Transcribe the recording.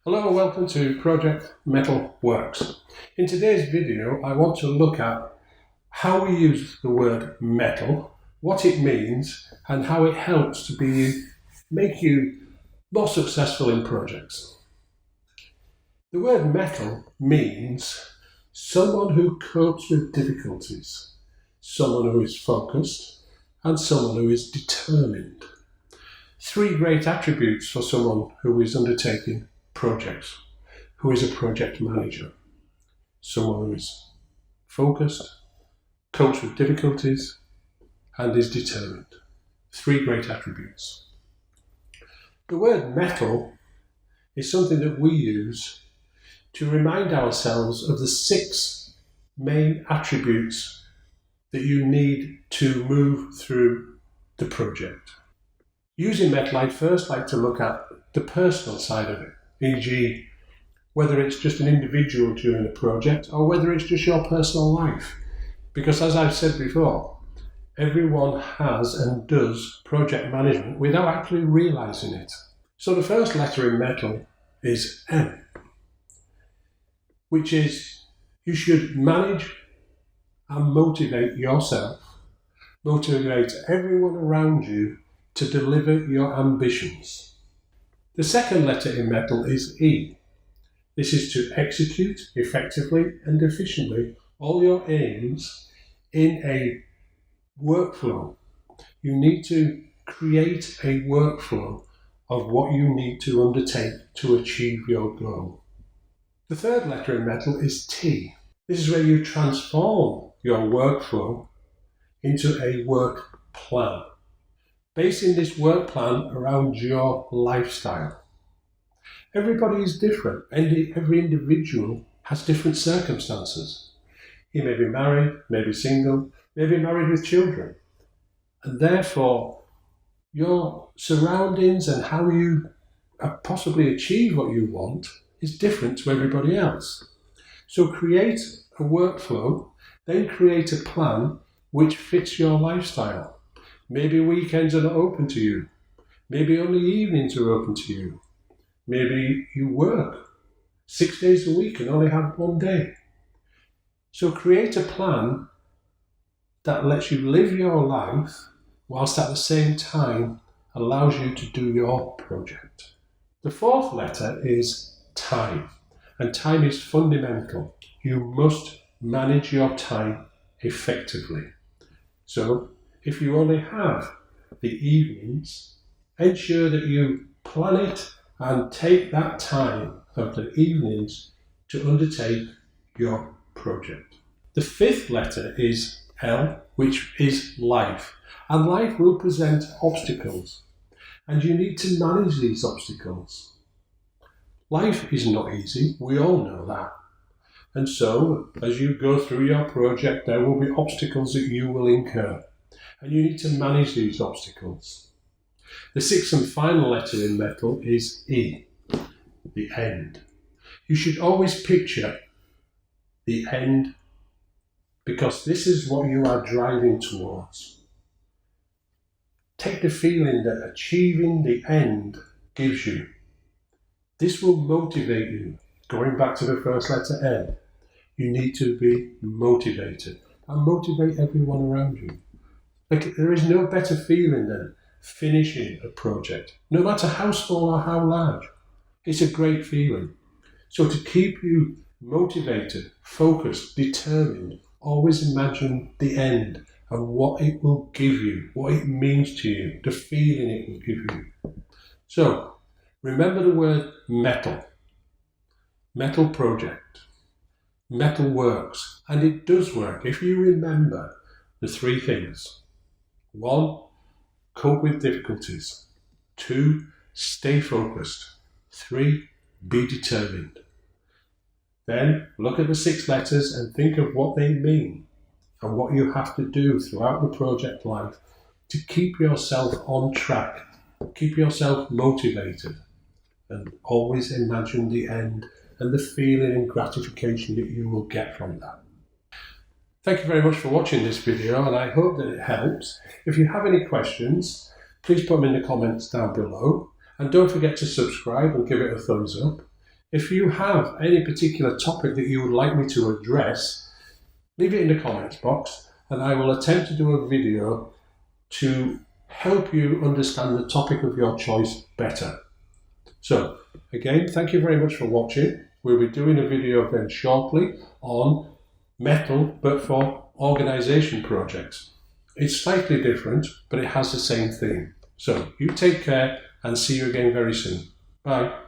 Hello and welcome to Project Mettle Works. In today's video I want to look at how we use the word metal, what it means and how it helps to make you more successful in projects. The word metal means someone who copes with difficulties, someone who is focused and someone who is determined. Three great attributes for someone who is undertaking projects, who is a project manager. Someone who is focused, copes with difficulties, and is determined. Three great attributes. The word metal is something that we use to remind ourselves of the six main attributes that you need to move through the project. Using metal, I'd first like to look at the personal side of it. E.g., whether it's just an individual during a project or whether it's just your personal life. Because as I've said before, everyone has and does project management without actually realising it. So the first letter in metal is M, which is you should manage and motivate yourself, motivate everyone around you to deliver your ambitions. The second letter in metal is E. This is to execute effectively and efficiently all your aims in a workflow. You need to create a workflow of what you need to undertake to achieve your goal. The third letter in metal is T. This is where you transform your workflow into a work plan, basing this work plan around your lifestyle. Everybody is different, and every individual has different circumstances. You may be married, may be single, may be married with children, and therefore your surroundings and how you possibly achieve what you want is different to everybody else. So create a workflow, then create a plan which fits your lifestyle. Maybe weekends are not open to you. Maybe only evenings are open to you. Maybe you work 6 days a week and only have one day. So create a plan that lets you live your life whilst at the same time allows you to do your project. The fourth letter is time, and time is fundamental. You must manage your time effectively. So if you only have the evenings, ensure that you plan it and take that time of the evenings to undertake your project. The fifth letter is L, which is life. And life will present obstacles, and you need to manage these obstacles. Life is not easy, we all know that. And so, as you go through your project, there will be obstacles that you will incur. And you need to manage these obstacles. The sixth and final letter in metal is E, the end. You should always picture the end because this is what you are driving towards. Take the feeling that achieving the end gives you. This will motivate you. Going back to the first letter N, you need to be motivated and motivate everyone around you. There is no better feeling than finishing a project, no matter how small or how large. It's a great feeling. So to keep you motivated, focused, determined, always imagine the end and what it will give you, what it means to you, the feeling it will give you. So remember the word metal. Metal project. Metal works, and it does work if you remember the three things. 1. Cope with difficulties. 2. Stay focused. 3. Be determined. Then look at the 6 letters and think of what they mean and what you have to do throughout the project life to keep yourself on track, keep yourself motivated, and always imagine the end and the feeling and gratification that you will get from that. Thank you very much for watching this video, and I hope that it helps. If you have any questions, please put them in the comments down below, and don't forget to subscribe and give it a thumbs up. If you have any particular topic that you would like me to address, leave it in the comments box and I will attempt to do a video to help you understand the topic of your choice better. So, again, thank you very much for watching. We'll be doing a video then shortly on Mettle, but for organisation projects. It's slightly different, but it has the same theme. So, you take care and see you again very soon. Bye.